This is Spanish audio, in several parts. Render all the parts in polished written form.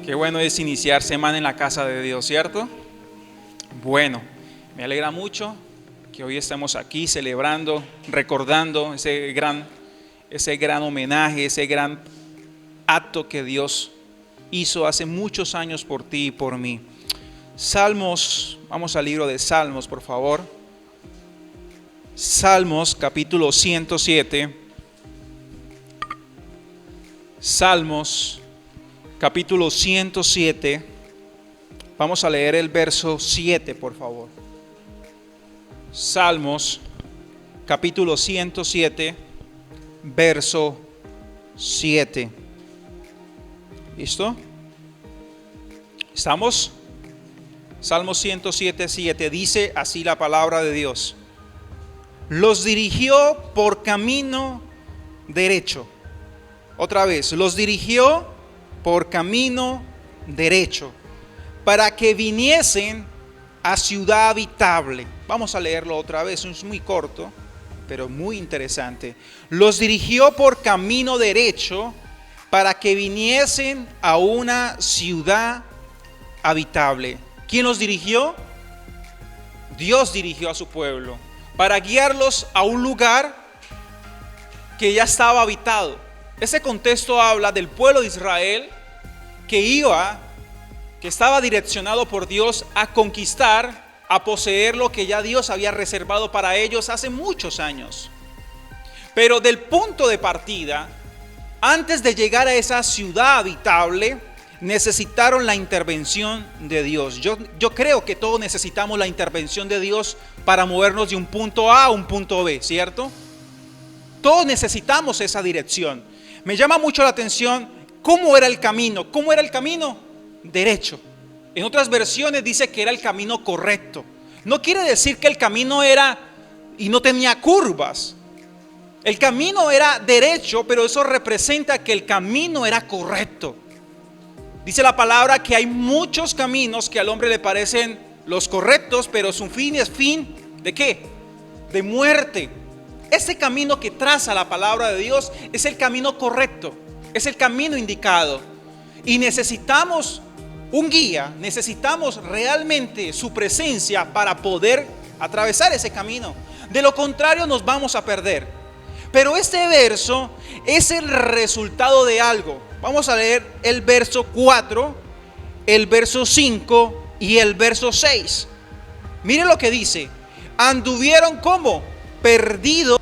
Qué bueno es iniciar semana en la casa de Dios, ¿cierto? Bueno, me alegra mucho que hoy estemos aquí celebrando, recordando ese gran homenaje, ese gran acto que Dios hizo hace muchos años por ti y por mí. Salmos, vamos al libro de Salmos, por favor. Salmos, capítulo 107. Salmos, capítulo 107. Vamos a leer el verso 7, por favor. Salmos, capítulo 107, verso 7. ¿Listo? ¿Estamos? Salmos 107, 7. Dice así la palabra de Dios: los dirigió por camino derecho. Otra vez, los dirigió por camino derecho, para que viniesen a ciudad habitable. Vamos a leerlo otra vez, es muy corto, pero muy interesante. Los dirigió por camino derecho, para que viniesen a una ciudad habitable. ¿Quién los dirigió? Dios dirigió a su pueblo, para guiarlos a un lugar que ya estaba habitado. Ese contexto habla del pueblo de Israel que estaba direccionado por Dios a conquistar, a poseer lo que ya Dios había reservado para ellos hace muchos años. Pero del punto de partida, antes de llegar a esa ciudad habitable, necesitaron la intervención de Dios. Yo creo que todos necesitamos la intervención de Dios para movernos de un punto A a un punto B, ¿cierto? Todos necesitamos esa dirección. Me llama mucho la atención cómo era el camino. ¿Cómo era el camino? Derecho. En otras versiones dice que era el camino correcto. No quiere decir que el camino era y no tenía curvas. El camino era derecho, pero eso representa que el camino era correcto. Dice la palabra que hay muchos caminos que al hombre le parecen los correctos, pero su fin es fin ¿de qué? De muerte. Este camino que traza la palabra de Dios es el camino correcto, es el camino indicado. Y necesitamos un guía, necesitamos realmente su presencia para poder atravesar ese camino. De lo contrario nos vamos a perder. Pero este verso es el resultado de algo. Vamos a leer el verso 4, el verso 5 y el verso 6. Miren lo que dice: anduvieron como perdidos.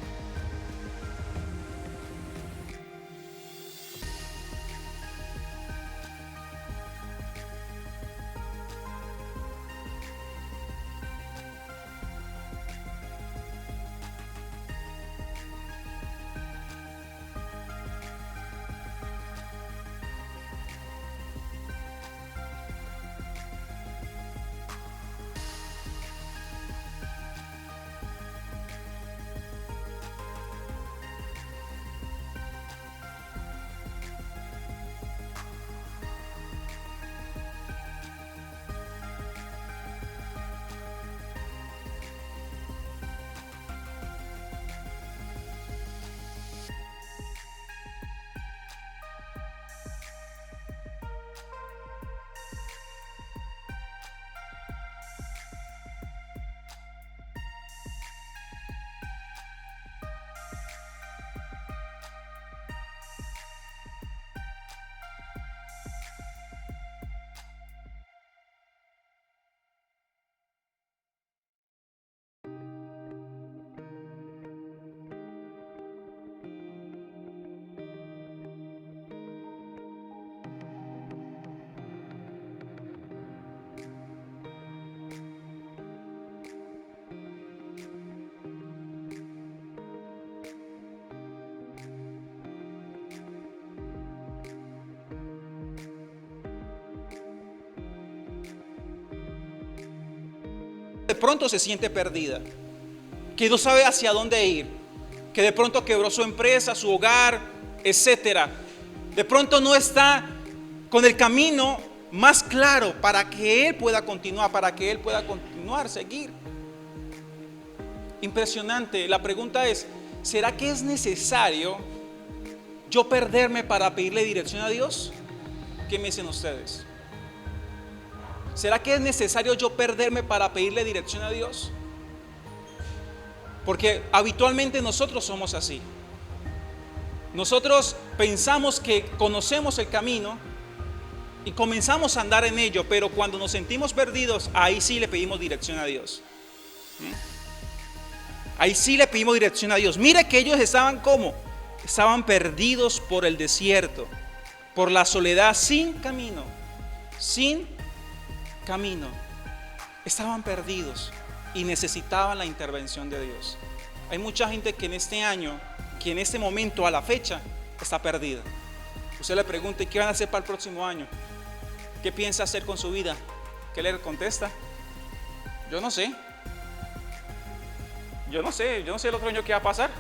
De pronto se siente perdida, que no sabe hacia dónde ir, que de pronto quebró su empresa, su hogar, etcétera. De pronto no está con el camino más claro para que él pueda continuar, seguir. Impresionante. La pregunta es: ¿será que es necesario yo perderme para pedirle dirección a Dios? ¿Qué me dicen ustedes? ¿Será que es necesario yo perderme para pedirle dirección a Dios? Porque habitualmente nosotros somos así. Nosotros pensamos que conocemos el camino y comenzamos a andar en ello, pero cuando nos sentimos perdidos, ahí sí le pedimos dirección a Dios. Ahí sí le pedimos dirección a Dios. Mire que ellos estaban ¿cómo? Estaban perdidos por el desierto, por la soledad, sin camino. Sin camino. Estaban perdidos y necesitaban la intervención de Dios. Hay mucha gente que en este año, que en este momento, a la fecha, está perdida. Usted le pregunta, ¿qué van a hacer para el próximo año? ¿Qué piensa hacer con su vida? ¿Qué le contesta? Yo no sé. Yo no sé el otro año qué va a pasar.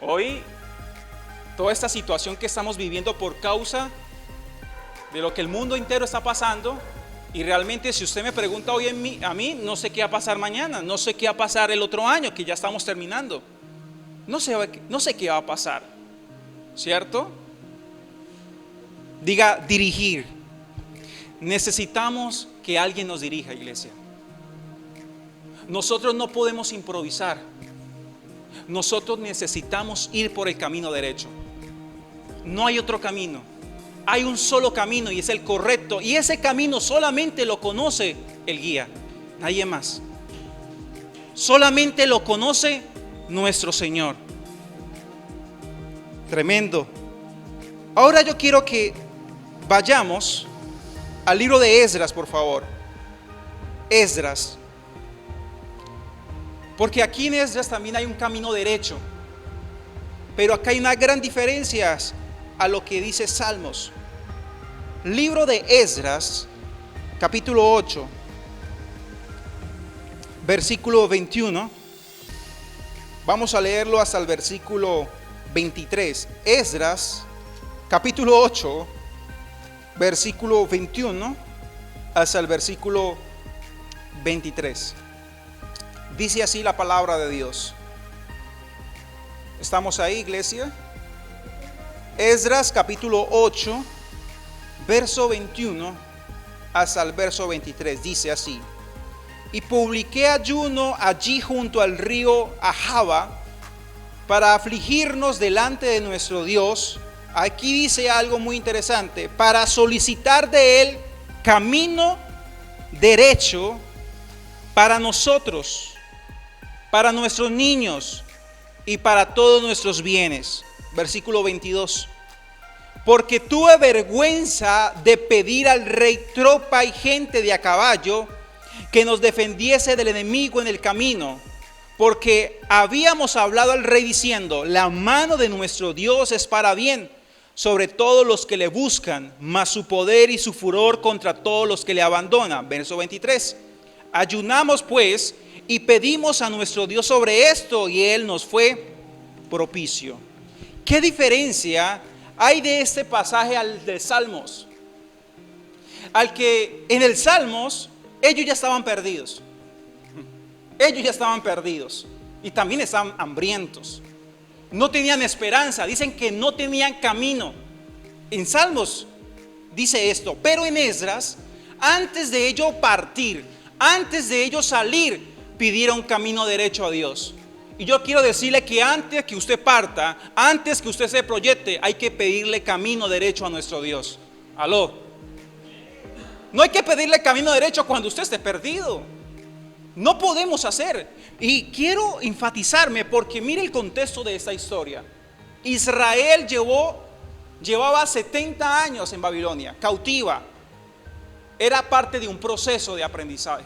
Hoy, toda esta situación que estamos viviendo por causa de lo que el mundo entero está pasando, y realmente si usted me pregunta hoy a mí, no sé qué va a pasar mañana, no sé qué va a pasar el otro año, que ya estamos terminando. No sé qué va a pasar, ¿cierto? Diga dirigir. Necesitamos que alguien nos dirija, iglesia. Nosotros no podemos improvisar. Nosotros necesitamos ir por el camino derecho. No hay otro camino. Hay un solo camino y es el correcto. Y ese camino solamente lo conoce el guía, nadie más. Solamente lo conoce nuestro Señor. Tremendo. Ahora yo quiero que vayamos al libro de Esdras, por favor. Esdras. Porque aquí en Esdras también hay un camino derecho. Pero acá hay una gran diferencia a lo que dice Salmos. Libro de Esdras, capítulo 8, versículo 21. Vamos a leerlo hasta el versículo 23. Esdras, capítulo 8, versículo 21 hasta el versículo 23. Dice así la palabra de Dios. ¿Estamos ahí, iglesia? Esdras capítulo 8, verso 21 hasta el verso 23. Dice así: y publiqué ayuno allí junto al río Ahava para afligirnos delante de nuestro Dios. Aquí dice algo muy interesante: para solicitar de Él camino derecho para nosotros, para nuestros niños y para todos nuestros bienes. Versículo 22. Porque tuve vergüenza de pedir al rey tropa y gente de a caballo que nos defendiese del enemigo en el camino, porque habíamos hablado al rey diciendo: la mano de nuestro Dios es para bien sobre todos los que le buscan, mas su poder y su furor contra todos los que le abandonan. Verso 23. Ayunamos pues y pedimos a nuestro Dios sobre esto, y Él nos fue propicio. ¿Qué diferencia hay de este pasaje al de Salmos? Al que en el Salmos ellos ya estaban perdidos. Ellos ya estaban perdidos y también estaban hambrientos. No tenían esperanza, dicen que no tenían camino. En Salmos dice esto, pero en Esdras, antes de ellos partir, antes de ellos salir, pidieron camino derecho a Dios. Y yo quiero decirle que antes que usted parta, antes que usted se proyecte, hay que pedirle camino derecho a nuestro Dios. Aló. No hay que pedirle camino derecho cuando usted esté perdido. No podemos hacer. Y quiero enfatizarme porque mire el contexto de esta historia. Israel llevaba 70 años en Babilonia, cautiva. Era parte de un proceso de aprendizaje.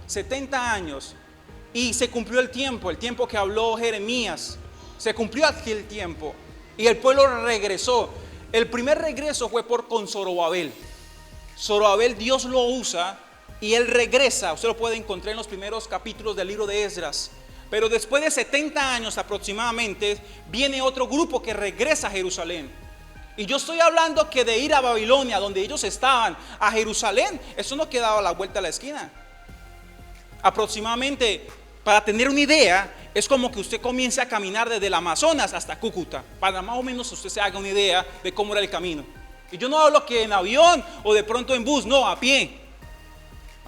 70 años. Y se cumplió el tiempo que habló Jeremías. Se cumplió aquel tiempo. Y el pueblo regresó. El primer regreso fue con Zorobabel. Zorobabel Dios lo usa y él regresa. Usted lo puede encontrar en los primeros capítulos del libro de Esdras. Pero después de 70 años aproximadamente, viene otro grupo que regresa a Jerusalén. Y yo estoy hablando que de ir a Babilonia, donde ellos estaban, a Jerusalén, eso no quedaba a la vuelta de la esquina. Aproximadamente, para tener una idea, es como que usted comience a caminar desde el Amazonas hasta Cúcuta, para más o menos usted se haga una idea de cómo era el camino. Y yo no hablo que en avión o de pronto en bus, no, a pie.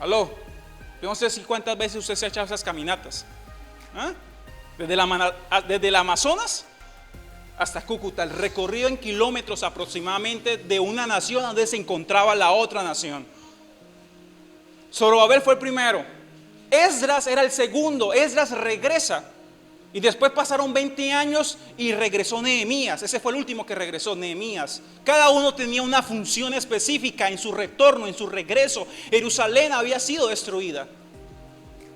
Aló, yo no sé si cuántas veces usted se ha echado esas caminatas. ¿Ah? Desde el Amazonas hasta Cúcuta, el recorrido en kilómetros aproximadamente de una nación donde se encontraba la otra nación. Zorobabel fue el primero, Esdras era el segundo. Esdras regresa y después pasaron 20 años y regresó Nehemías. Ese fue el último que regresó, Nehemías. Cada uno tenía una función específica en su retorno, en su regreso. Jerusalén había sido destruida,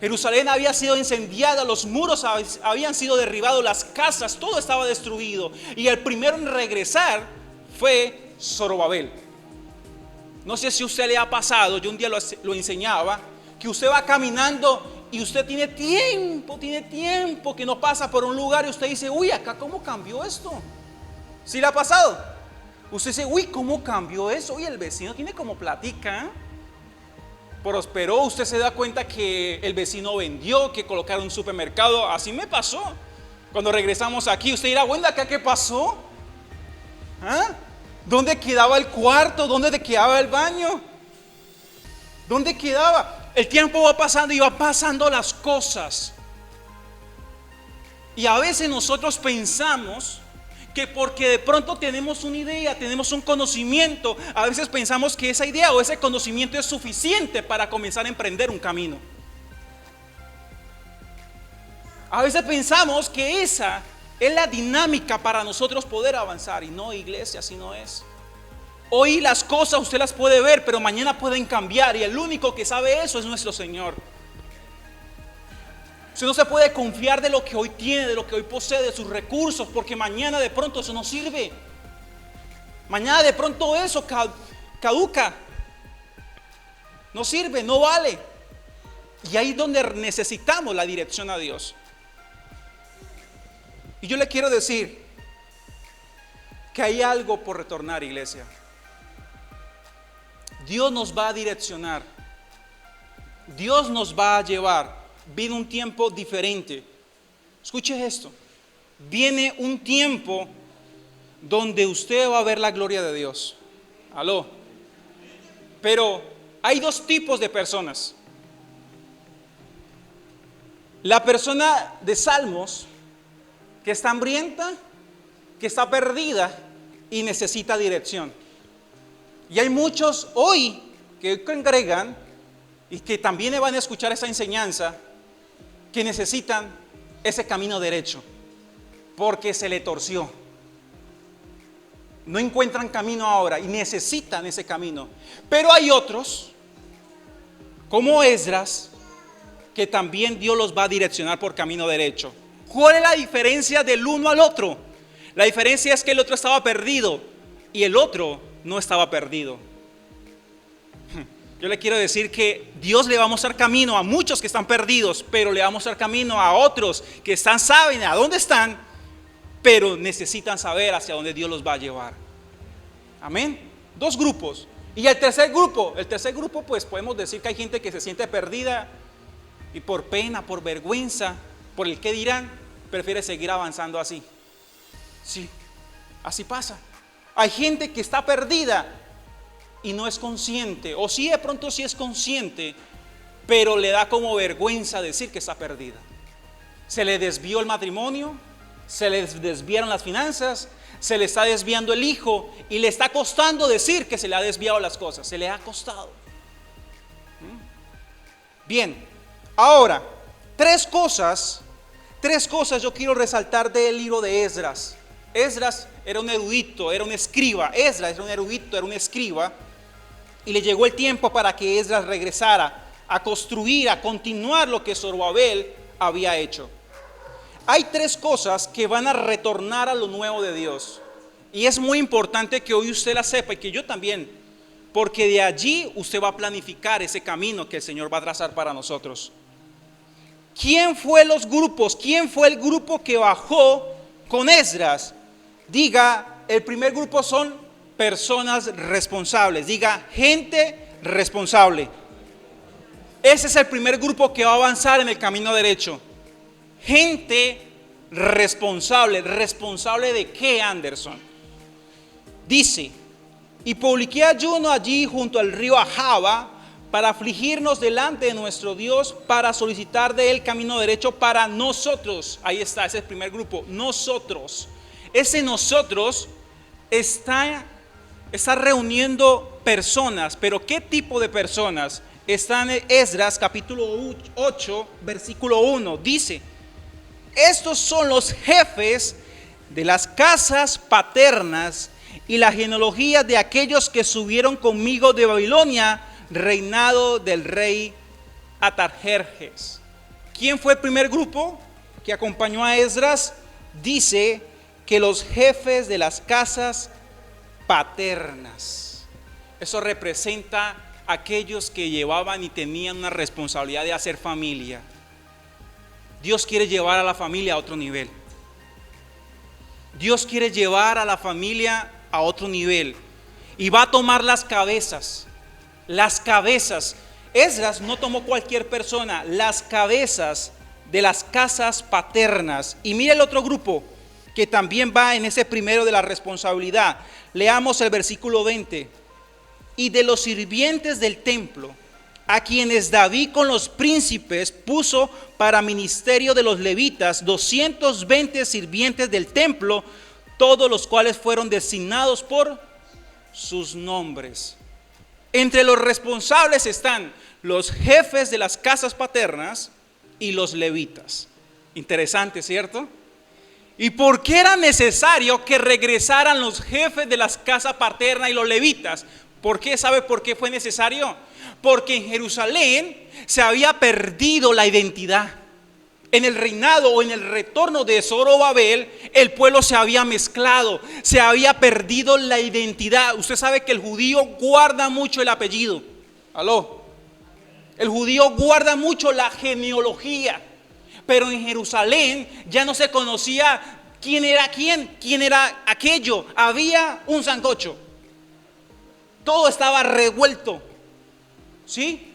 Jerusalén había sido incendiada, los muros habían sido derribados, las casas, todo estaba destruido. Y el primero en regresar fue Zorobabel. No sé si a usted le ha pasado, yo un día lo enseñaba, que usted va caminando y usted tiene tiempo que no pasa por un lugar y usted dice, uy, acá cómo cambió esto. ¿Sí le ha pasado? Usted dice, uy, cómo cambió eso. Uy, el vecino tiene como platica, ¿eh? Prosperó, usted se da cuenta que el vecino vendió, que colocaron un supermercado. Así me pasó. Cuando regresamos aquí, usted dirá, bueno, ¿acá qué pasó? ¿Ah? ¿Dónde quedaba el cuarto? ¿Dónde quedaba el baño? ¿Dónde quedaba? El tiempo va pasando y va pasando las cosas. Y a veces nosotros pensamos que porque de pronto tenemos una idea, tenemos un conocimiento, a veces pensamos que esa idea o ese conocimiento es suficiente para comenzar a emprender un camino. A veces pensamos que esa es la dinámica para nosotros poder avanzar. Y no, iglesia, así no es. Hoy las cosas usted las puede ver, pero mañana pueden cambiar. Y el único que sabe eso es nuestro Señor. Usted no se puede confiar de lo que hoy tiene, de lo que hoy posee, de sus recursos, porque mañana de pronto eso no sirve. Mañana de pronto eso caduca. No sirve, no vale. Y ahí es donde necesitamos la dirección a Dios. Y yo le quiero decir que hay algo por retornar, iglesia. Dios nos va a direccionar. Dios nos va a llevar. Viene un tiempo diferente. Escuche esto. Viene un tiempo donde usted va a ver la gloria de Dios. Aló. Pero hay dos tipos de personas. La persona de Salmos, que está hambrienta, que está perdida y necesita dirección. Y hay muchos hoy que congregan y que también van a escuchar esa enseñanza, que necesitan ese camino derecho, porque se le torció. No encuentran camino ahora y necesitan ese camino. Pero hay otros, como Esdras, que también Dios los va a direccionar por camino derecho. ¿Cuál es la diferencia del uno al otro? La diferencia es que el otro estaba perdido y el otro no estaba perdido. Yo le quiero decir que Dios le va a mostrar camino a muchos que están perdidos, pero le va a mostrar camino a otros que saben a dónde están, pero necesitan saber hacia dónde Dios los va a llevar. Amén. Dos grupos. Y el tercer grupo pues podemos decir que hay gente que se siente perdida y por pena, por vergüenza, por el qué dirán, prefiere seguir avanzando así. Sí, así pasa. Hay gente que está perdida y no es consciente, o sí de pronto sí es consciente, pero le da como vergüenza decir que está perdida. Se le desvió el matrimonio, se le desviaron las finanzas, se le está desviando el hijo y le está costando decir que se le ha desviado las cosas, se le ha costado. Bien, ahora, tres cosas yo quiero resaltar del libro de Esdras. Esdras era un erudito, era un escriba. Esdras era un erudito, era un escriba. Y le llegó el tiempo para que Esdras regresara a construir, a continuar lo que Zorobabel había hecho. Hay tres cosas que van a retornar a lo nuevo de Dios. Y es muy importante que hoy usted la sepa y que yo también. Porque de allí usted va a planificar ese camino que el Señor va a trazar para nosotros. ¿Quién fue los grupos? ¿Quién fue el grupo que bajó con Esdras? Diga, el primer grupo son personas responsables. Diga, gente responsable. Ese es el primer grupo que va a avanzar en el camino derecho. Gente responsable. ¿Responsable de qué, Anderson? Dice, Y publiqué ayuno allí junto al río Ahava para afligirnos delante de nuestro Dios, para solicitar de él camino derecho para nosotros. Ahí está, ese es el primer grupo, nosotros. Ese nosotros está reuniendo personas, pero ¿qué tipo de personas? Está en Esdras capítulo 8, versículo 1, dice: estos son los jefes de las casas paternas y la genealogía de aquellos que subieron conmigo de Babilonia, reinado del rey Atarjerjes. ¿Quién fue el primer grupo que acompañó a Esdras? Dice que los jefes de las casas paternas. Eso representa a aquellos que llevaban y tenían una responsabilidad de hacer familia. Dios quiere llevar a la familia a otro nivel. Dios quiere llevar a la familia a otro nivel y va a tomar las cabezas. Las cabezas. Esdras no tomó cualquier persona, las cabezas de las casas paternas. Y mire el otro grupo que también va en ese primero de la responsabilidad. Leamos el versículo 20. Y de los sirvientes del templo, a quienes David con los príncipes puso para ministerio de los levitas, 220 sirvientes del templo, todos los cuales fueron designados por sus nombres. Entre los responsables están los jefes de las casas paternas y los levitas. Interesante, ¿cierto? ¿Y por qué era necesario que regresaran los jefes de las casas paternas y los levitas? ¿Por qué? ¿Sabe por qué fue necesario? Porque en Jerusalén se había perdido la identidad. En el reinado o en el retorno de Zorobabel, el pueblo se había mezclado, se había perdido la identidad. Usted sabe que el judío guarda mucho el apellido. ¿Aló? El judío guarda mucho la genealogía. Pero en Jerusalén ya no se conocía quién era aquello. Había un sancocho. Todo estaba revuelto. ¿Sí?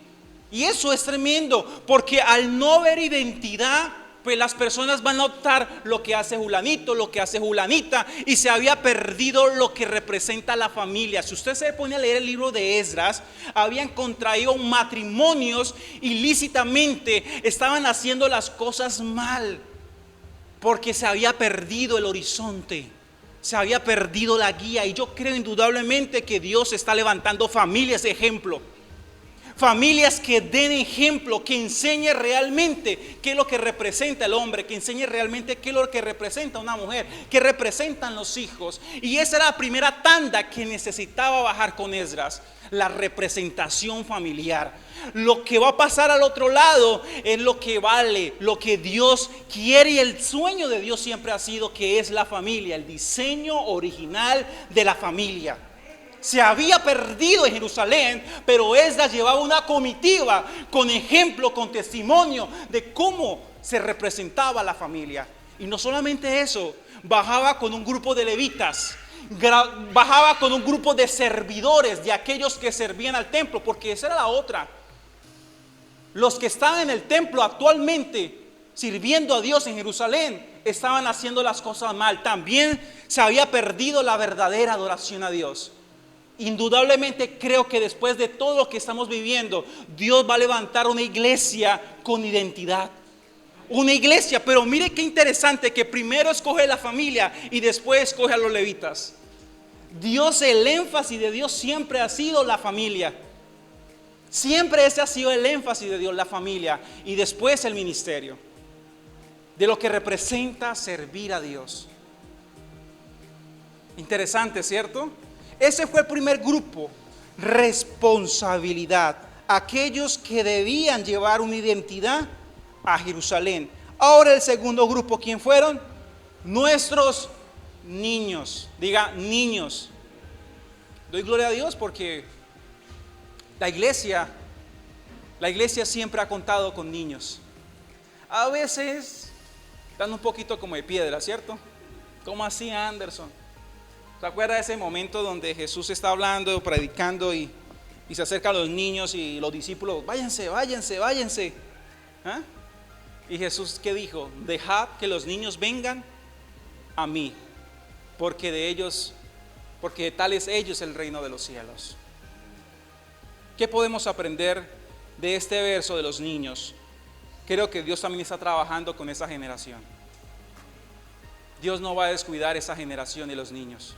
Y eso es tremendo, porque al no ver identidad, pues las personas van a optar lo que hace Julanito, lo que hace Julanita, y se había perdido lo que representa la familia. Si usted se pone a leer el libro de Esdras, habían contraído matrimonios ilícitamente, estaban haciendo las cosas mal, porque se había perdido el horizonte. Se había perdido la guía. Y yo creo indudablemente que Dios está levantando familias de ejemplo. Familias que den ejemplo, que enseñe realmente qué es lo que representa el hombre, que enseñe realmente qué es lo que representa una mujer, qué representan los hijos. Y esa era la primera tanda que necesitaba bajar con Esdras, la representación familiar. Lo que va a pasar al otro lado es lo que vale, lo que Dios quiere, y el sueño de Dios siempre ha sido que es la familia, el diseño original de la familia. Se había perdido en Jerusalén, pero Esdras llevaba una comitiva con ejemplo, con testimonio de cómo se representaba la familia. Y no solamente eso, bajaba con un grupo de levitas, bajaba con un grupo de servidores, de aquellos que servían al templo, porque esa era la otra. Los que estaban en el templo actualmente sirviendo a Dios en Jerusalén estaban haciendo las cosas mal. También se había perdido la verdadera adoración a Dios. Indudablemente creo que después de todo lo que estamos viviendo, Dios va a levantar una iglesia con identidad. Una iglesia, pero mire qué interesante que primero escoge la familia y después escoge a los levitas. Dios, el énfasis de Dios siempre ha sido la familia. Siempre ese ha sido el énfasis de Dios, la familia, y después el ministerio. De lo que representa servir a Dios. Interesante, ¿cierto? Ese fue el primer grupo, responsabilidad. Aquellos que debían llevar una identidad a Jerusalén. Ahora el segundo grupo, ¿quién fueron? Nuestros niños. Diga, niños. Doy gloria a Dios porque la iglesia siempre ha contado con niños. A veces dan un poquito como de piedra, ¿cierto? Como así, Anderson. ¿Se acuerda de ese momento donde Jesús está hablando, predicando y se acerca a los niños y los discípulos, váyanse? ¿Ah? Y Jesús, ¿qué dijo? Dejad que los niños vengan a mí, porque de ellos porque de tales ellos el reino de los cielos. ¿Qué podemos aprender de este verso de los niños? Creo que Dios también está trabajando con esa generación. Dios no va a descuidar esa generación de los niños.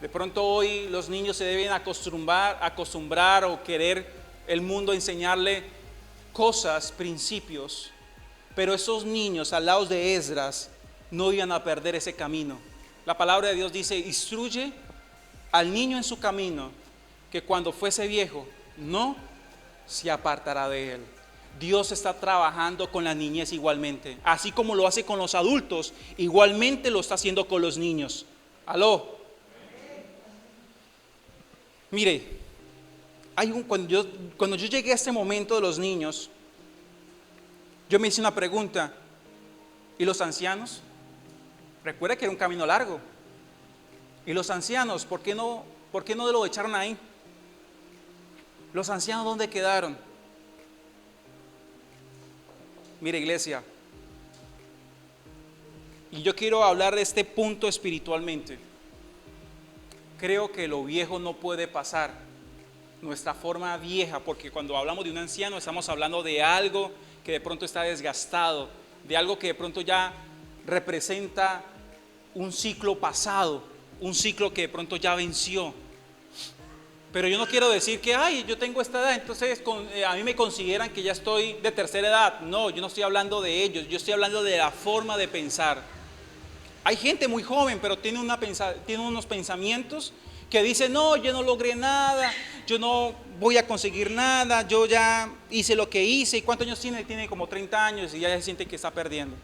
De pronto hoy los niños se deben acostumbrar o querer el mundo enseñarle cosas, principios, pero esos niños al lado de Esdras no iban a perder ese camino. La palabra de Dios dice: instruye al niño en su camino, que cuando fuese viejo no se apartará de él. Dios está trabajando con la niñez igualmente, así como lo hace con los adultos, igualmente lo está haciendo con los niños. ¿Aló? Mire, cuando yo llegué a este momento de los niños, yo me hice una pregunta: ¿y los ancianos? Recuerda que era un camino largo. ¿Y los ancianos? ¿Por qué no lo echaron ahí? ¿Los ancianos dónde quedaron? Mire, iglesia, y yo quiero hablar de este punto espiritualmente. Creo que lo viejo no puede pasar, nuestra forma vieja, porque cuando hablamos de un anciano estamos hablando de algo que de pronto está desgastado, de algo que de pronto ya representa un ciclo pasado, un ciclo que de pronto ya venció. Pero yo no quiero decir que yo tengo esta edad, entonces a mí me consideran que ya estoy de tercera edad. No, yo no estoy hablando de ellos, yo estoy hablando de la forma de pensar. Hay gente muy joven, pero tiene unos pensamientos que dicen: no, yo no logré nada, yo no voy a conseguir nada, yo ya hice lo que hice. ¿Y cuántos años tiene? Tiene como 30 años y ya se siente que está perdiendo.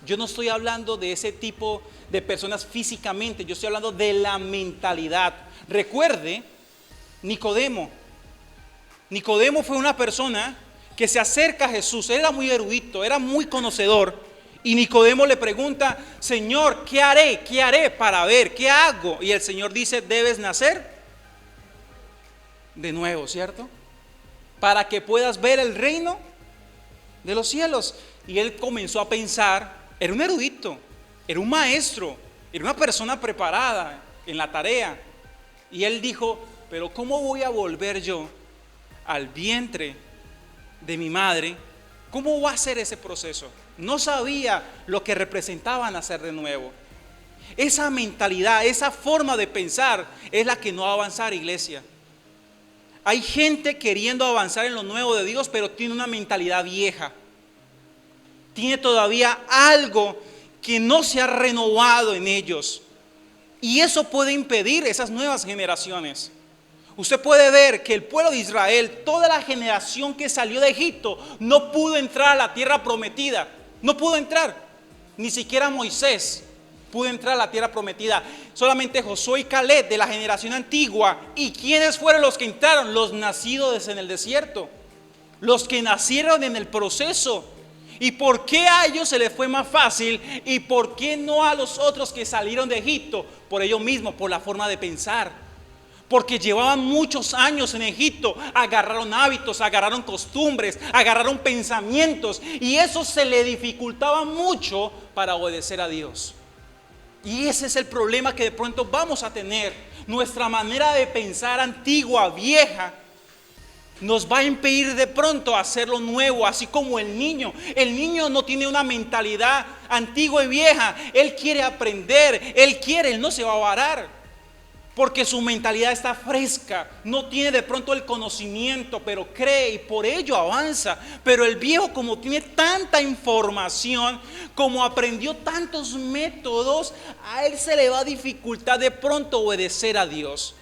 Yo no estoy hablando de ese tipo de personas físicamente, yo estoy hablando de la mentalidad. Recuerde, Nicodemo fue una persona que se acerca a Jesús. Él era muy erudito, era muy conocedor. Y Nicodemo le pregunta: Señor, ¿qué haré? ¿Qué haré para ver? ¿Qué hago? Y el Señor dice: debes nacer de nuevo, ¿cierto? Para que puedas ver el reino de los cielos. Y él comenzó a pensar. Era un erudito, era un maestro, era una persona preparada en la tarea. Y él dijo: pero ¿cómo voy a volver yo al vientre de mi madre? ¿Cómo va a ser ese proceso? No sabía lo que representaba nacer de nuevo. Esa mentalidad, esa forma de pensar es la que no va a avanzar, iglesia. Hay gente queriendo avanzar en lo nuevo de Dios, pero tiene una mentalidad vieja. Tiene todavía algo que no se ha renovado en ellos. Y eso puede impedir esas nuevas generaciones. Usted puede ver que el pueblo de Israel, toda la generación que salió de Egipto, no pudo entrar a la tierra prometida. No pudo entrar. Ni siquiera Moisés pudo entrar a la tierra prometida. Solamente Josué y Caleb de la generación antigua. ¿Y quiénes fueron los que entraron? Los nacidos en el desierto. Los que nacieron en el proceso. ¿Y por qué a ellos se les fue más fácil? ¿Y por qué no a los otros que salieron de Egipto? Por ellos mismos, por la forma de pensar. Porque llevaban muchos años en Egipto, agarraron hábitos, agarraron costumbres, agarraron pensamientos, y eso se le dificultaba mucho para obedecer a Dios. Y ese es el problema que de pronto vamos a tener. Nuestra manera de pensar antigua, vieja, nos va a impedir de pronto hacer lo nuevo, así como el niño. El niño no tiene una mentalidad antigua y vieja. Él quiere aprender, él no se va a varar. Porque su mentalidad está fresca, no tiene de pronto el conocimiento, pero cree y por ello avanza. Pero el viejo, como tiene tanta información, como aprendió tantos métodos, a él se le va a dificultar de pronto obedecer a Dios.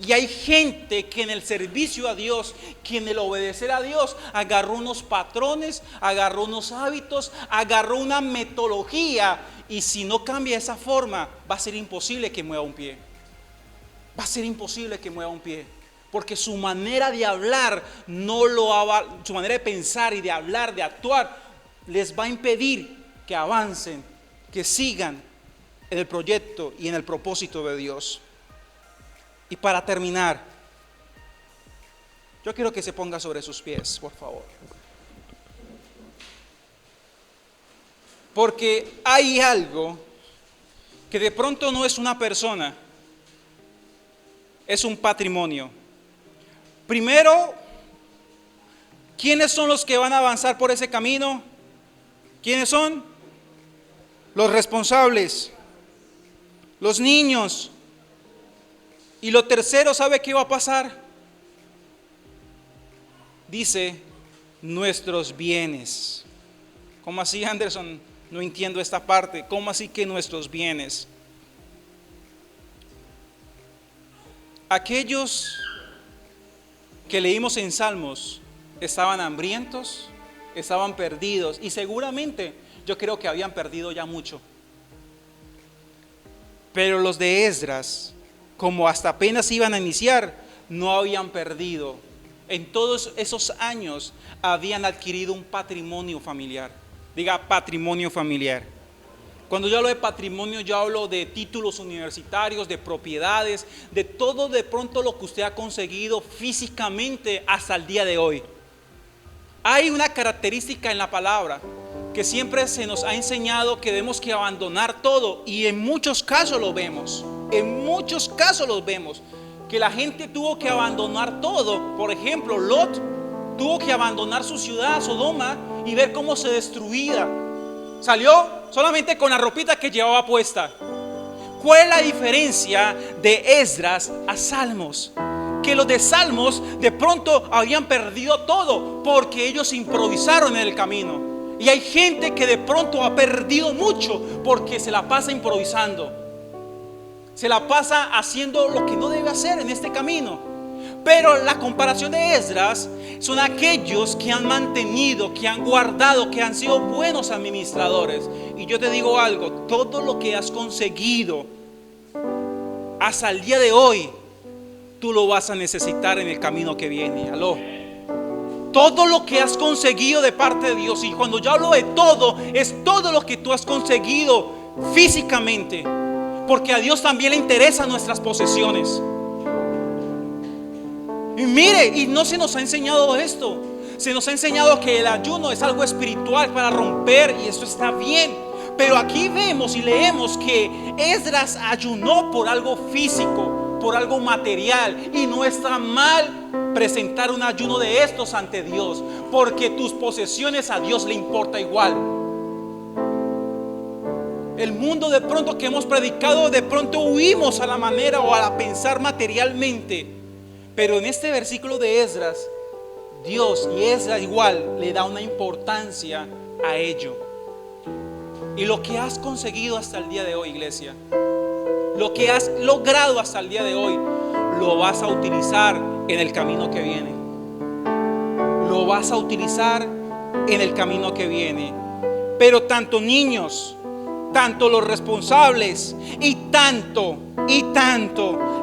Y hay gente que en el servicio a Dios, que en el obedecer a Dios, agarró unos patrones, agarró unos hábitos, agarró una metodología, y si no cambia esa forma, va a ser imposible que mueva un pie. Va a ser imposible que mueva un pie, porque su manera de hablar su manera de pensar y de hablar, de actuar, les va a impedir que avancen, que sigan en el proyecto y en el propósito de Dios. Y para terminar, yo quiero que se ponga sobre sus pies, por favor. Porque hay algo que de pronto no es una persona, es un patrimonio. Primero, ¿quiénes son los que van a avanzar por ese camino? ¿Quiénes son? Los responsables, los niños. Y lo tercero, ¿sabe qué va a pasar? Dice, nuestros bienes. ¿Cómo así, Anderson? No entiendo esta parte. ¿Cómo así que nuestros bienes? Aquellos que leímos en Salmos estaban hambrientos, estaban perdidos y seguramente yo creo que habían perdido ya mucho. Pero los de Esdras, como hasta apenas iban a iniciar, no habían perdido. En todos esos años habían adquirido un patrimonio familiar. Diga patrimonio familiar. Cuando yo hablo de patrimonio, yo hablo de títulos universitarios, de propiedades, de todo de pronto lo que usted ha conseguido físicamente hasta el día de hoy. Hay una característica en la palabra que siempre se nos ha enseñado que debemos que abandonar todo, y en muchos casos lo vemos. En muchos casos los vemos. Que la gente tuvo que abandonar todo. Por ejemplo, Lot tuvo que abandonar su ciudad, Sodoma, y ver cómo se destruía. Salió solamente con la ropita que llevaba puesta. ¿Cuál es la diferencia de Esdras a Salmos? Que los de Salmos de pronto habían perdido todo porque ellos improvisaron en el camino. Y hay gente que de pronto ha perdido mucho porque se la pasa improvisando. Se la pasa haciendo lo que no debe hacer en este camino. Pero la comparación de Esdras son aquellos que han mantenido, que han guardado, que han sido buenos administradores. Y yo te digo algo, todo lo que has conseguido hasta el día de hoy, tú lo vas a necesitar en el camino que viene. Aló. Todo lo que has conseguido de parte de Dios, y cuando yo hablo de todo, es todo lo que tú has conseguido físicamente, porque a Dios también le interesan nuestras posesiones. Y mire, y no se nos ha enseñado esto. Se nos ha enseñado que el ayuno es algo espiritual para romper, y eso está bien. Pero aquí vemos y leemos que Esdras ayunó por algo físico, por algo material, y no está mal presentar un ayuno de estos ante Dios, porque tus posesiones a Dios le importa igual. El mundo de pronto que hemos predicado, de pronto huimos a la manera o a pensar materialmente. Pero en este versículo de Esdras, Dios, y Esdras igual, le da una importancia a ello. Y lo que has conseguido hasta el día de hoy, iglesia, lo que has logrado hasta el día de hoy, lo vas a utilizar en el camino que viene. Lo vas a utilizar en el camino que viene. Pero tanto niños, tanto los responsables y tanto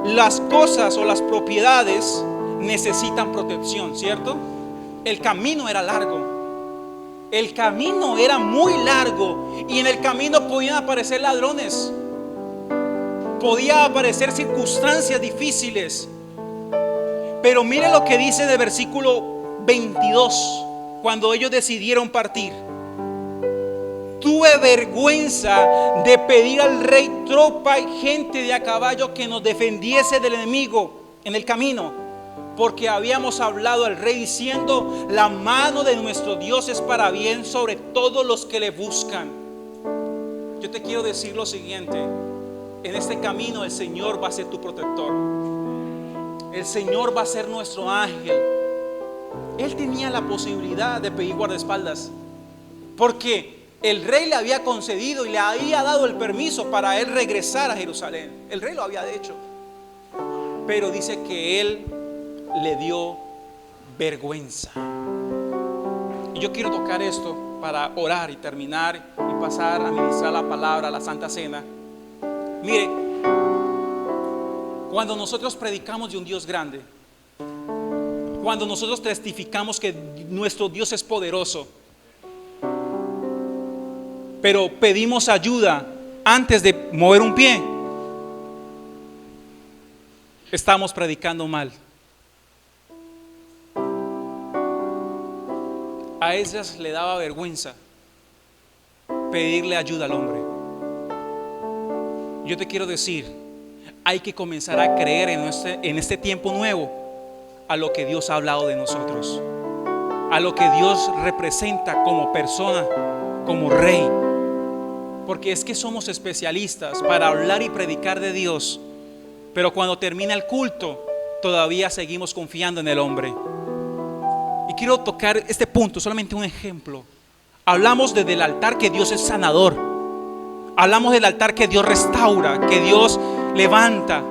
las cosas o las propiedades necesitan protección, ¿cierto? El camino era largo. El camino era muy largo, y en el camino podían aparecer ladrones, podían aparecer circunstancias difíciles. Pero mire lo que dice de versículo 22, cuando ellos decidieron partir. Tuve vergüenza de pedir al rey tropa y gente de a caballo que nos defendiese del enemigo en el camino, porque habíamos hablado al rey diciendo: la mano de nuestro Dios es para bien sobre todos los que le buscan. Yo te quiero decir lo siguiente: en este camino el Señor va a ser tu protector. El Señor va a ser nuestro ángel. Él tenía la posibilidad de pedir guardaespaldas, porque el rey le había concedido y le había dado el permiso para él regresar a Jerusalén. El rey lo había hecho. Pero dice que él le dio vergüenza. Y yo quiero tocar esto para orar y terminar y pasar a ministrar la palabra, la Santa Cena. Mire, cuando nosotros predicamos de un Dios grande, cuando nosotros testificamos que nuestro Dios es poderoso, pero pedimos ayuda antes de mover un pie, estamos predicando mal. A Esdras le daba vergüenza pedirle ayuda al hombre. Yo te quiero decir, hay que comenzar a creer en este tiempo nuevo a lo que Dios ha hablado de nosotros, a lo que Dios representa como persona, como rey. Porque es que somos especialistas para hablar y predicar de Dios, pero cuando termina el culto todavía seguimos confiando en el hombre. Y quiero tocar este punto, solamente un ejemplo. Hablamos desde el altar que Dios es sanador, hablamos del altar que Dios restaura, que Dios levanta,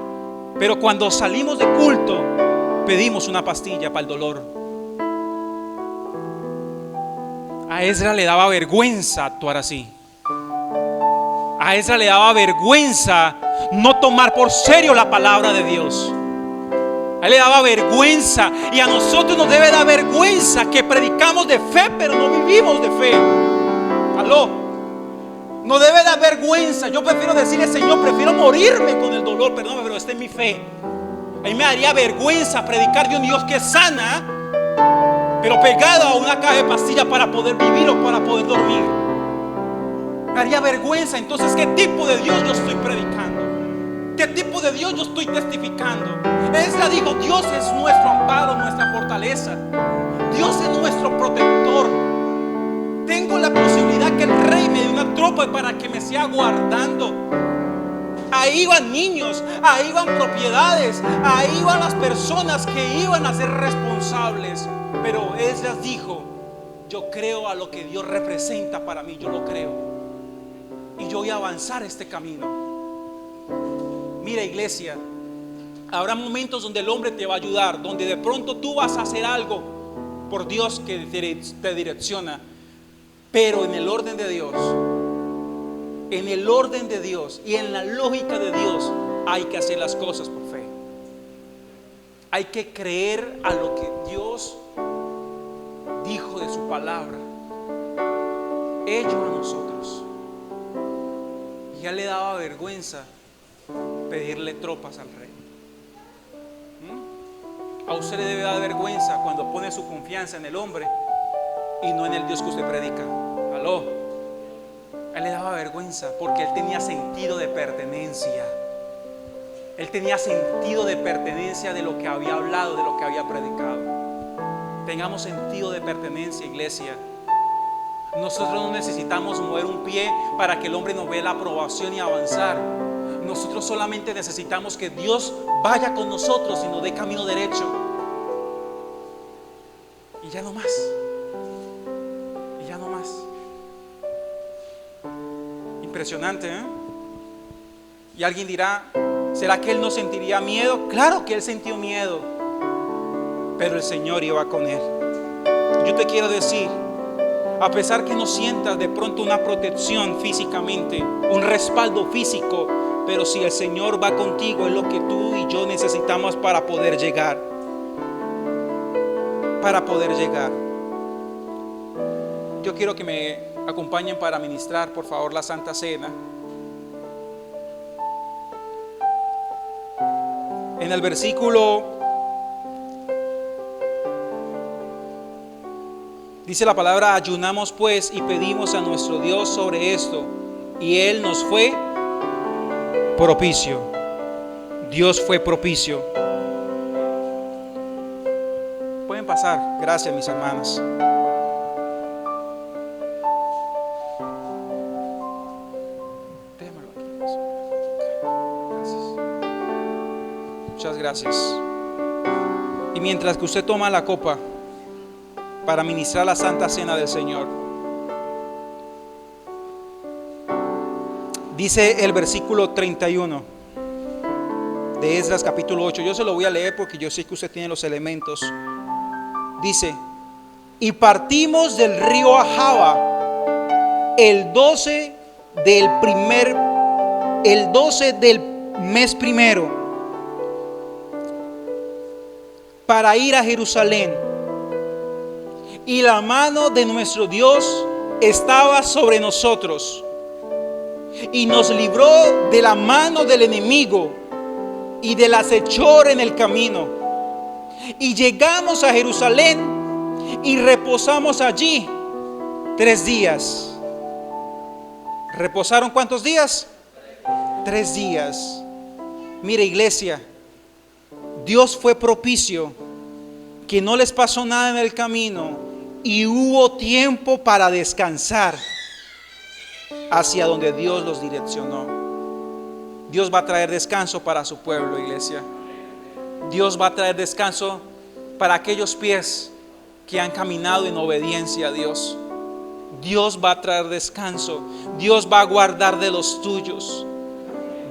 pero cuando salimos de culto pedimos una pastilla para el dolor. A Ezra le daba vergüenza actuar así. A Ezra le daba vergüenza no tomar por serio la palabra de Dios. A él le daba vergüenza, y a nosotros nos debe dar vergüenza que predicamos de fe pero no vivimos de fe. Aló, no debe dar vergüenza. Yo prefiero decirle: Señor, prefiero morirme con el dolor, perdóname, pero esta es mi fe. A mí me daría vergüenza predicar de un Dios que sana, pero pegado a una caja de pastillas para poder vivir o para poder dormir. Me haría vergüenza. Entonces, ¿qué tipo de Dios yo estoy predicando? ¿Qué tipo de Dios yo estoy testificando? Ezra dijo: Dios es nuestro amparo, nuestra fortaleza. Dios es nuestro protector. Tengo la posibilidad que el rey me dé una tropa para que me siga guardando. Ahí van niños, ahí van propiedades, ahí van las personas que iban a ser responsables. Pero Ezra dijo: yo creo a lo que Dios representa para mí, yo lo creo. Y yo voy a avanzar este camino. Mira, iglesia, habrá momentos donde el hombre te va a ayudar, donde de pronto tú vas a hacer algo por Dios que te direcciona. Pero en el orden de Dios, en el orden de Dios y en la lógica de Dios, hay que hacer las cosas por fe. Hay que creer a lo que Dios dijo de su palabra, hecho a nosotros. Ya le daba vergüenza pedirle tropas al rey. A usted le debe dar vergüenza cuando pone su confianza en el hombre y no en el Dios que usted predica. Aló. A él le daba vergüenza porque él tenía sentido de pertenencia. Él tenía sentido de pertenencia de lo que había hablado, de lo que había predicado. Tengamos sentido de pertenencia, iglesia. Nosotros no necesitamos mover un pie para que el hombre nos vea la aprobación y avanzar. Nosotros solamente necesitamos que Dios vaya con nosotros y nos dé camino derecho. Y ya no más. Y ya no más. Impresionante, ¿eh? Y alguien dirá: ¿será que él no sentiría miedo? Claro que él sintió miedo, pero el Señor iba con él. Yo te quiero decir, a pesar que no sientas de pronto una protección físicamente, un respaldo físico, pero si el Señor va contigo, es lo que tú y yo necesitamos para poder llegar. Para poder llegar. Yo quiero que me acompañen para ministrar, por favor, la Santa Cena. En el versículo dice la palabra: ayunamos pues y pedimos a nuestro Dios sobre esto, y Él nos fue propicio. Dios fue propicio. Pueden pasar. Gracias, mis hermanas. Déjamelo aquí. Gracias. Muchas gracias. Y mientras que usted toma la copa para ministrar la Santa Cena del Señor, dice el versículo 31 de Esdras capítulo 8. Yo se lo voy a leer porque yo sé que usted tiene los elementos. Dice: y partimos del río Ahava el 12 del mes primero para ir a Jerusalén. Y la mano de nuestro Dios estaba sobre nosotros, y nos libró de la mano del enemigo y del acechor en el camino. Y llegamos a Jerusalén y reposamos allí 3 días. ¿Reposaron cuántos días? 3 días. Mire, iglesia, Dios fue propicio, que no les pasó nada en el camino y hubo tiempo para descansar hacia donde Dios los direccionó. Dios va a traer descanso para su pueblo, iglesia. Dios va a traer descanso para aquellos pies que han caminado en obediencia a Dios. Dios va a traer descanso. Dios va a guardar de los tuyos.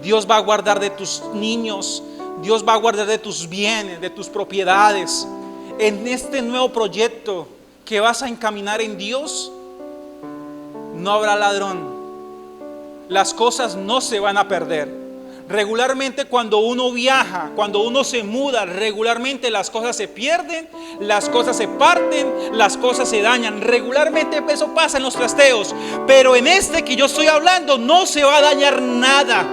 Dios va a guardar de tus niños. Dios va a guardar de tus bienes, de tus propiedades. En este nuevo proyecto que vas a encaminar en Dios, no habrá ladrón. Las cosas no se van a perder. Regularmente cuando uno viaja, cuando uno se muda, regularmente las cosas se pierden, las cosas se parten, las cosas se dañan. Regularmente eso pasa en los trasteos. Pero en este que yo estoy hablando no se va a dañar nada.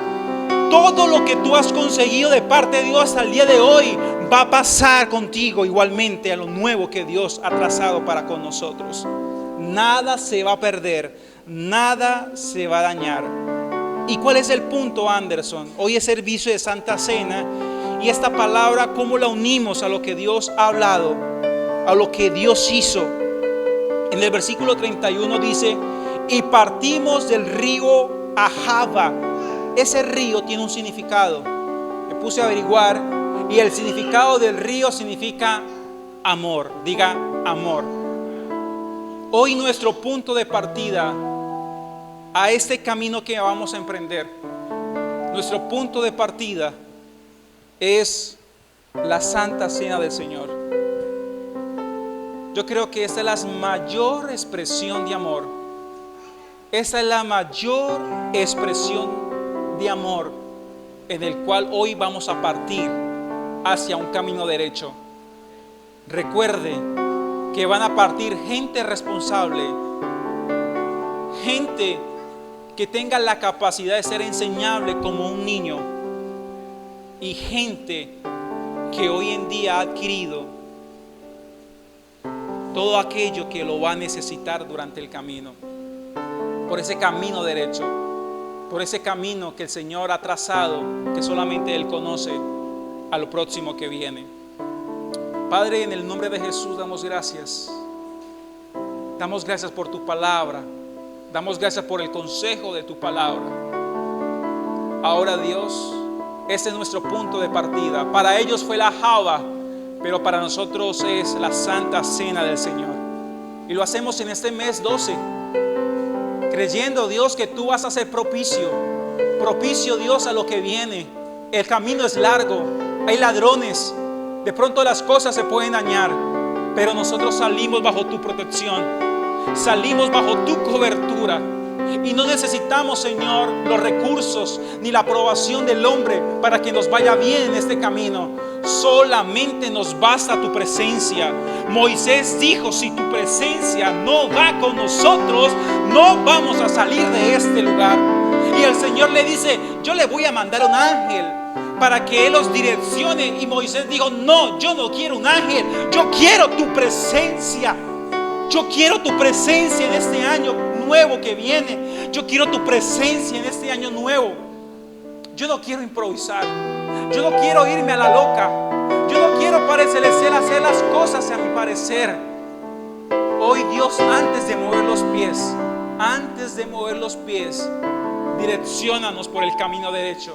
Todo lo que tú has conseguido de parte de Dios hasta el día de hoy va a pasar contigo igualmente a lo nuevo que Dios ha trazado para con nosotros. Nada se va a perder, nada se va a dañar. ¿Y cuál es el punto, Anderson? Hoy es servicio de Santa Cena y esta palabra, ¿cómo la unimos a lo que Dios ha hablado, a lo que Dios hizo? En el versículo 31 dice: y partimos del río Ahava. Ese río tiene un significado. Me puse a averiguar y el significado del río significa amor. Diga amor. Hoy nuestro punto de partida a este camino que vamos a emprender, nuestro punto de partida es la Santa Cena del Señor. Yo creo que esta es la mayor expresión de amor. Esta es la mayor expresión de amor en el cual hoy vamos a partir hacia un camino derecho. Recuerde que van a partir gente responsable, gente que tenga la capacidad de ser enseñable como un niño, y gente que hoy en día ha adquirido todo aquello que lo va a necesitar durante el camino, por ese camino derecho, por ese camino que el Señor ha trazado, que solamente Él conoce, a lo próximo que viene. Padre, en el nombre de Jesús damos gracias. Damos gracias por tu palabra. Damos gracias por el consejo de tu palabra. Ahora, Dios, ese es nuestro punto de partida. Para ellos fue la Java, pero para nosotros es la Santa Cena del Señor. Y lo hacemos en este mes 12, creyendo, Dios, que tú vas a ser propicio, Dios, a lo que viene. El camino es largo, hay ladrones, de pronto las cosas se pueden dañar, pero nosotros salimos bajo tu protección, salimos bajo tu cobertura. Y no necesitamos, Señor, los recursos ni la aprobación del hombre para que nos vaya bien en este camino. Solamente nos basta tu presencia. Moisés dijo: si tu presencia no va con nosotros, no vamos a salir de este lugar. Y el Señor le dice: yo le voy a mandar un ángel para que Él los direccione. Y Moisés dijo: no, yo no quiero un ángel, yo quiero tu presencia. Yo quiero tu presencia en este año nuevo que viene. Yo quiero tu presencia en este año nuevo. Yo no quiero improvisar. Yo no quiero irme a la loca. Yo no quiero, Padre Celestial, hacer las cosas a mi parecer. Hoy, Dios, antes de mover los pies, direcciónanos por el camino derecho,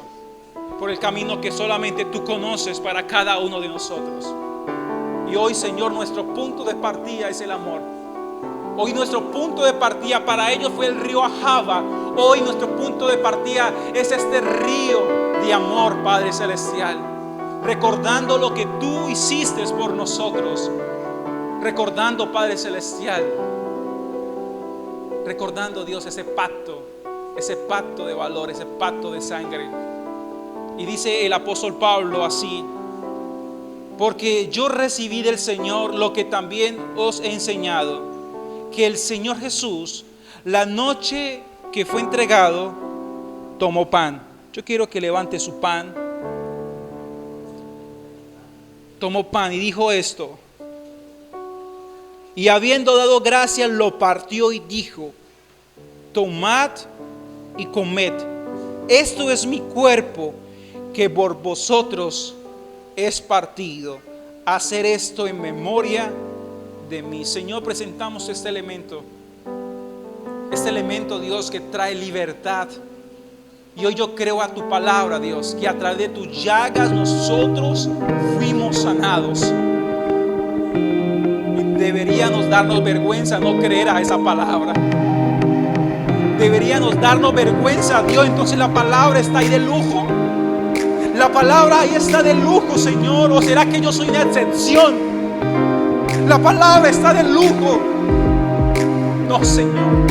por el camino que solamente tú conoces para cada uno de nosotros. Y hoy, Señor, nuestro punto de partida es el amor. Hoy nuestro punto de partida para ellos fue el río Ahava. Hoy nuestro punto de partida es este río de amor, Padre Celestial. Recordando lo que tú hiciste por nosotros. Recordando, Padre Celestial. Recordando, Dios, ese pacto de valor, ese pacto de sangre. Y dice el apóstol Pablo así: porque yo recibí del Señor lo que también os he enseñado, que el Señor Jesús, la noche que fue entregado, tomó pan. Yo quiero que levante su pan. Tomó pan y dijo esto: y habiendo dado gracias, lo partió y dijo: tomad y comed, esto es mi cuerpo, que por vosotros es partido. Hacer esto en memoria de mí. Señor, presentamos este elemento, Dios, que trae libertad. Y hoy yo creo a tu palabra, Dios, que a través de tus llagas nosotros fuimos sanados. Y deberíamos darnos vergüenza no creer a esa palabra. Deberíamos darnos vergüenza, Dios. Entonces la palabra está ahí de lujo. La palabra ahí está de lujo, Señor. ¿O será que yo soy una excepción? La palabra está de lujo. No, Señor.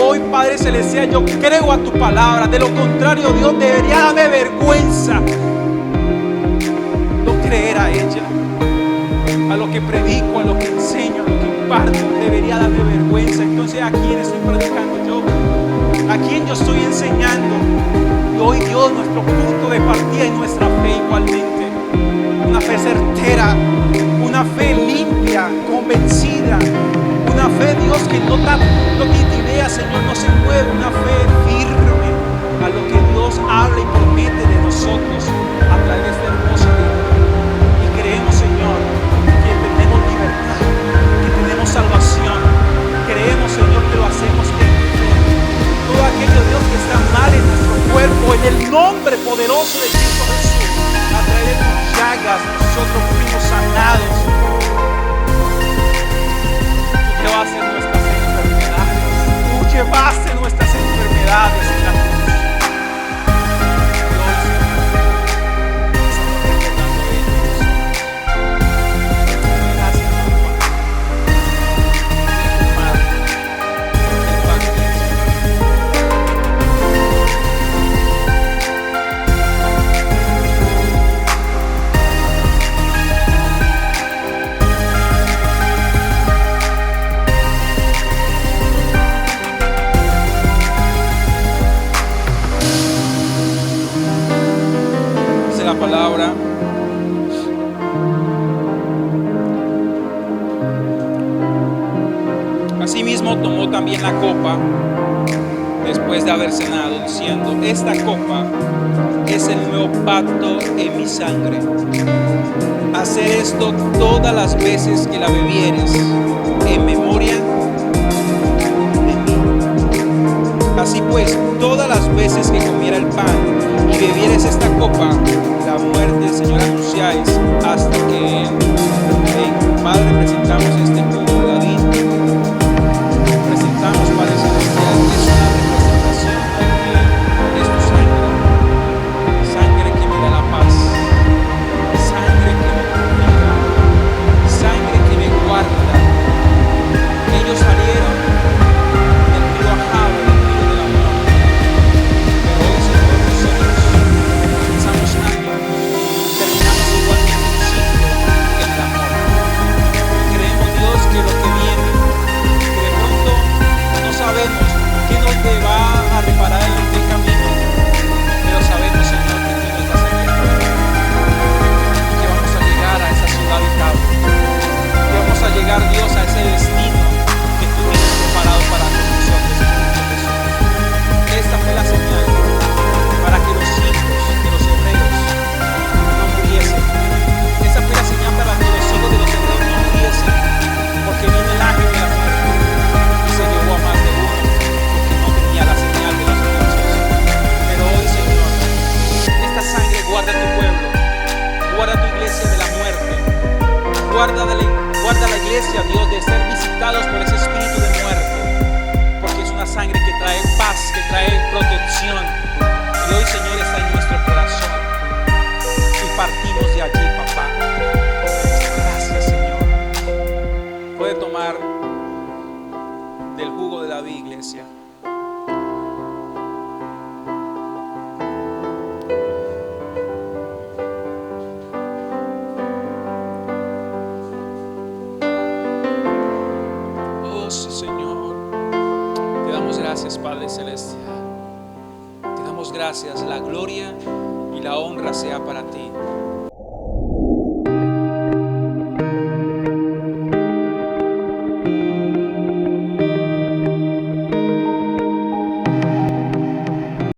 Hoy, Padre Celestial, yo creo a tu palabra. De lo contrario, Dios, debería darme vergüenza no creer a ella, a lo que predico, a lo que enseño, a lo que imparto. Debería darme vergüenza. Entonces, ¿a quién estoy predicando yo? ¿A quién yo estoy enseñando? Y hoy, Dios, nuestro punto de partida es nuestra fe igualmente. Una fe certera, una fe limpia, convencida. Una fe, Dios, que no titubea, Señor, no se mueve. Una fe firme a lo que Dios habla y promete de nosotros a través de este hermoso libro. Y creemos, Señor, que tenemos libertad, que tenemos salvación. Creemos, Señor, que lo hacemos en fe. Todo aquello, Dios, que está mal en nuestro cuerpo, en el nombre poderoso de Cristo Jesús, a través de tus llagas nosotros fuimos sanados. Llevaste nuestras enfermedades. Tú llevaste nuestras enfermedades en la cruz. Dios, estamos recordando ellos. Gracias, Padre. El pan de la palabra. Asimismo tomó también la copa después de haber cenado, diciendo: esta copa es el nuevo pacto en mi sangre. Hacer esto todas las veces que la bebieres en memoria de mí. Así pues, todas las veces que comiera el pan y bebieres esta copa, la muerte del Señor anunciáis hasta que Él venga. Padre, presentamos este jugo de David. Presentamos, Padre Celestial, que es una representación de tu sangre. Sangre que me da la paz. Sangre que me purifica. Sangre que me guarda. Ellos salieron del río Ahab, del río del amor. Pero hoy, Señor, nosotros comenzamos un año, terminamos igualmente un ciclo en el amor. Creemos, Dios, que lo que viene, que de pronto no sabemos qué nos va a reparar en el camino, pero sabemos, Señor, que tú nos vas a guiar, que vamos a llegar a esa ciudad habitada, que vamos a llegar, Dios, a ese destino que tú tienes preparado para nosotros, Jesús. Esta fue la señal para que los hijos de los hebreos no muriesen. Esa fue la señal para que los hijos de los hebreos no muriesen, porque vino el ángel de la muerte y se llevó a más de uno, porque no tenía la señal de los egipcios. Pero hoy, Señor, esta sangre guarda tu pueblo, guarda tu iglesia de la muerte, guarda la iglesia, Dios, de ser visitados por ese espíritu de muerte, porque es una sangre que trae paz, que trae protección. Y hoy, Señor, está en nuestro corazón y partimos de allí, papá. Gracias, Señor. Puede tomar del jugo de David, iglesia. Oh, sí, Señor. Te damos gracias, Padre Celestial. Te damos gracias. La gloria y la honra sea para ti.